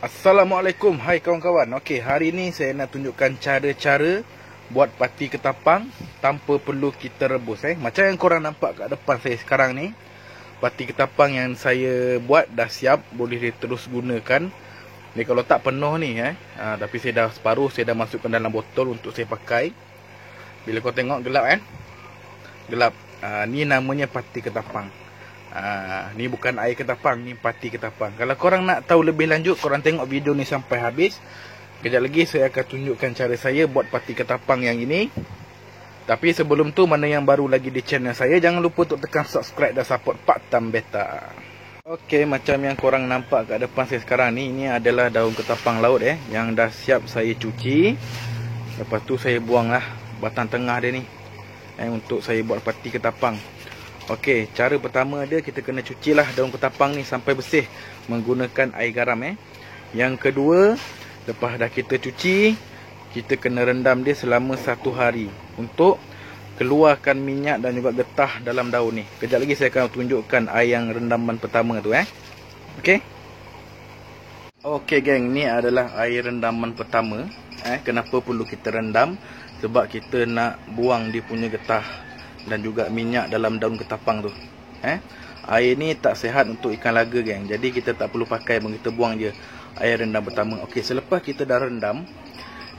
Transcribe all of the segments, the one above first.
Assalamualaikum, hai kawan-kawan. Okey, hari ni saya nak tunjukkan cara-cara buat pati ketapang tanpa perlu kita rebus. Macam yang korang nampak kat depan saya sekarang ni, pati ketapang yang saya buat dah siap, boleh terus gunakan. Ni kalau tak penuh ni, tapi saya dah separuh, saya dah masukkan dalam botol untuk saya pakai. Bila kau tengok gelap gelap. Ni namanya pati ketapang. Ni bukan air ketapang, ni pati ketapang. Kalau korang nak tahu lebih lanjut, korang tengok video ni sampai habis. Kejap lagi saya akan tunjukkan cara saya buat pati ketapang yang ini. Tapi sebelum tu, mana yang baru lagi di channel saya, jangan lupa untuk tekan subscribe dan support Pak Tam Beta. Okey, macam yang korang nampak kat depan saya sekarang ni, ini adalah daun ketapang laut yang dah siap saya cuci. Lepas tu saya buanglah batang tengah dia ni untuk saya buat pati ketapang. Okey, cara pertama dia, kita kena cucilah daun ketapang ni sampai bersih menggunakan air garam. Yang kedua, lepas dah kita cuci, kita kena rendam dia selama 1 hari untuk keluarkan minyak dan juga getah dalam daun ni. Kejap lagi saya akan tunjukkan air yang rendaman pertama tu. Okey. Okey geng, ni adalah air rendaman pertama. Kenapa perlu kita rendam? Sebab kita nak buang dia punya getah dan juga minyak dalam daun ketapang tu. Air ni tak sihat untuk ikan laga geng. Jadi kita tak perlu pakai pun, kita buang je air rendam pertama. Okey, selepas kita dah rendam,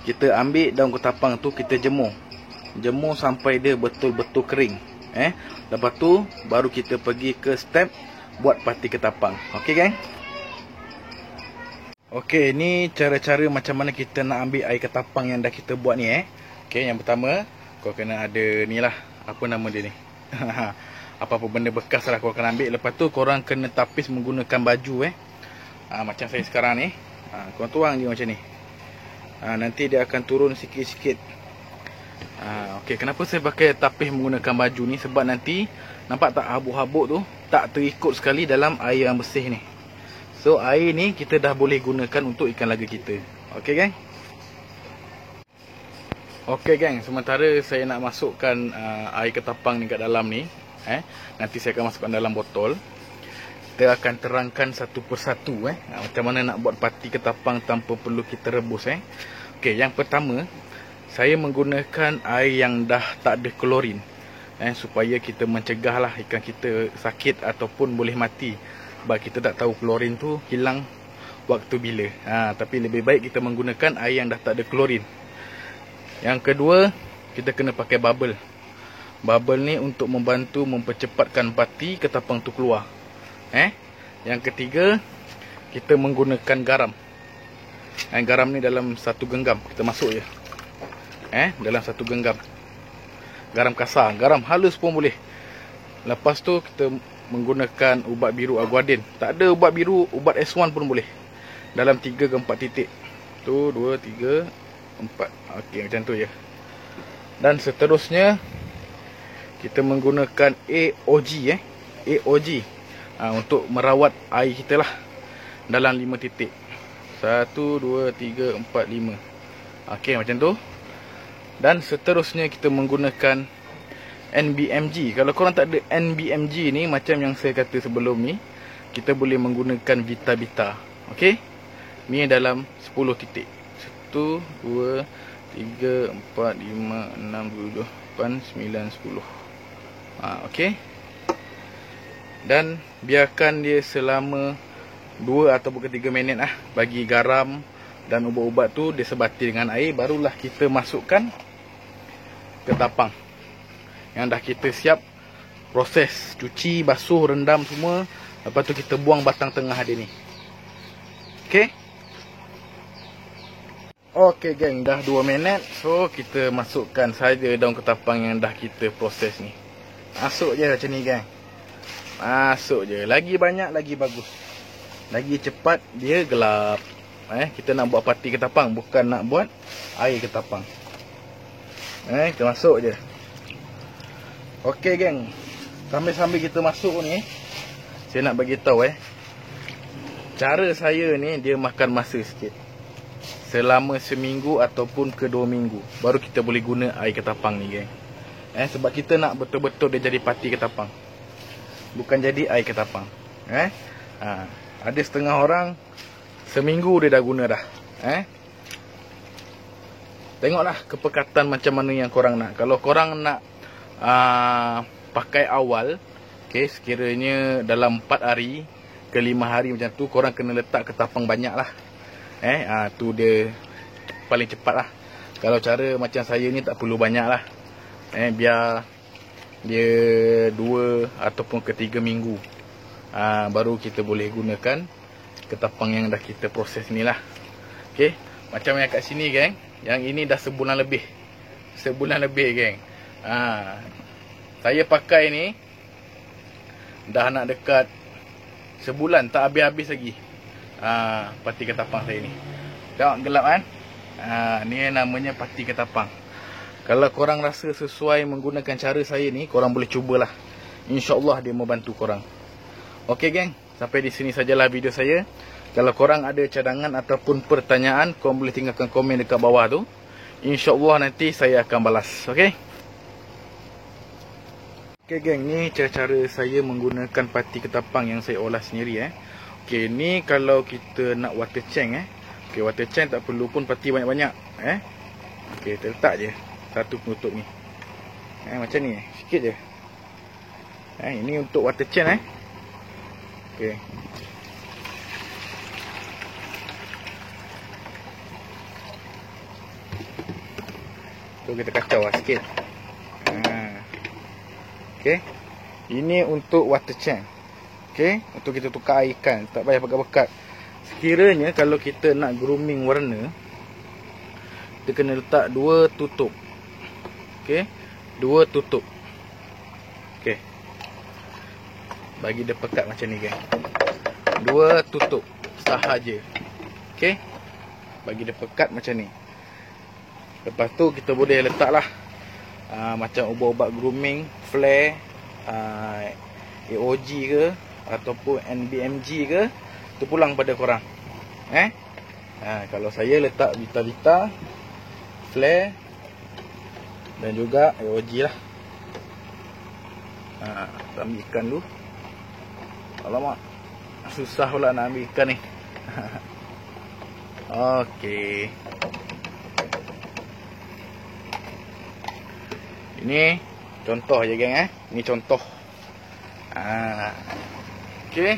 kita ambil daun ketapang tu, kita jemur. Jemur sampai dia betul-betul kering. Lepas tu baru kita pergi ke step buat pati ketapang. Okey geng. Okey, ni cara-cara macam mana kita nak ambil air ketapang yang dah kita buat ni. Okey, yang pertama kau kena ada ni lah, apa nama dia ni? Apa-apa benda bekas lah kau akan ambil. Lepas tu korang kena tapis menggunakan baju. Macam saya sekarang ni. Korang tuang je macam ni. Nanti dia akan turun sikit-sikit. Okey, kenapa saya pakai tapis menggunakan baju ni? Sebab nanti nampak tak habuk-habuk tu tak terikut sekali dalam air yang bersih ni. So air ni kita dah boleh gunakan untuk ikan laga kita. Okey geng. Okey geng, sementara saya nak masukkan air ketapang ni kat dalam ni, nanti saya akan masukkan dalam botol. Kita akan terangkan satu persatu macam mana nak buat pati ketapang tanpa perlu kita rebus. Okey, yang pertama, saya menggunakan air yang dah tak ada klorin, supaya kita mencegahlah ikan kita sakit ataupun boleh mati. Sebab kita tak tahu klorin tu hilang waktu bila. Tapi lebih baik kita menggunakan air yang dah tak ada klorin. Yang kedua, kita kena pakai bubble. Bubble ni untuk membantu mempercepatkan pati ketapang tu keluar. Yang ketiga, kita menggunakan garam. Garam ni dalam satu genggam, kita masuk je. Dalam satu genggam. Garam kasar, garam halus pun boleh. Lepas tu kita menggunakan ubat biru aguadin. Tak ada ubat biru, ubat S1 pun boleh. Dalam 3 ke 4 titik. Tu 2, 3, 4. Okey, macam tu je. Dan seterusnya, kita menggunakan AOG AOG untuk merawat air kita lah dalam 5 titik. 1, 2, 3, 4, 5. Okey, macam tu. Dan seterusnya kita menggunakan NBMG. Kalau korang tak ada NBMG ni, macam yang saya kata sebelum ni, kita boleh menggunakan Vita. Okey. Ni dalam 10 titik. 1, 2, 3, 4, 5, 6, 7, 8, 9, 10. Okey. Dan biarkan dia selama 2 ataupun 3 minit bagi garam dan ubat-ubat tu dia sebati dengan air. Barulah kita masukkan ketapang yang dah kita siap proses cuci, basuh, rendam semua. Lepas tu kita buang batang tengah dia ni. Okey. Okey geng, dah 2 minit. So kita masukkan saja daun ketapang yang dah kita proses ni. Masuk je macam ni geng. Masuk je. Lagi banyak lagi bagus. Lagi cepat dia gelap. Kita nak buat pati ketapang, bukan nak buat air ketapang. Kita masuk je. Okey geng, sambil-sambil kita masuk ni, saya nak bagi tahu cara saya ni dia makan masa sikit. Selama seminggu ataupun ke 2 minggu baru kita boleh guna air ketapang ni geng. Sebab kita nak betul-betul dia jadi pati ketapang, bukan jadi air ketapang. Ada setengah orang seminggu dia dah guna dah. Tengoklah kepekatan macam mana yang korang nak. Kalau korang nak pakai awal, okay, sekiranya dalam 4 hari ke 5 hari macam tu, korang kena letak ketapang banyak lah. Tu dia paling cepat lah. Kalau cara macam saya ni tak perlu banyak lah. Biar dia 2 ataupun ke 3 minggu, baru kita boleh gunakan ketapang yang dah kita proses ni lah. Okay, macam yang kat sini geng, yang ini dah sebulan lebih. Sebulan lebih geng. Saya pakai ni dah nak dekat sebulan, tak habis-habis lagi. Pati ketapang saya ni. Tengok gelap kan? Ni namanya pati ketapang. Kalau korang rasa sesuai menggunakan cara saya ni, korang boleh cubalah. InsyaAllah dia membantu korang. Okey geng, sampai di sini sajalah video saya. Kalau korang ada cadangan ataupun pertanyaan, korang boleh tinggalkan komen dekat bawah tu. InsyaAllah nanti saya akan balas. Okey? Okey geng, ni cara saya menggunakan pati ketapang yang saya olah sendiri. Okey, ni kalau kita nak water tank. Okey, water tank tak perlu pun pati banyak-banyak. Okey, kita letak je satu penutup ni. Macam ni, sikit je. Ini untuk water tank. Okey. Tu kita kacau lah sikit. Okey. Ini untuk water tank. Okey, untuk kita tukar air ikan, tak payah bekat-bekat. Sekiranya kalau kita nak grooming warna, kita kena letak 2 tutup. Okey, 2 tutup. Okey. Bagi dia pekat macam ni geng. 2 tutup sahaja. Okey. Bagi dia pekat macam ni. Lepas tu kita boleh letaklah macam ubat-ubat grooming, flare, AOG ke ataupun NBMG ke, tu pulang pada korang. Kalau saya letak Vita, flare dan juga AOG lah. Ambil ikan dulu. Alamak, susah pula nak ambil ikan ni. Okey. Ini contoh je geng. Ini contoh. Okey.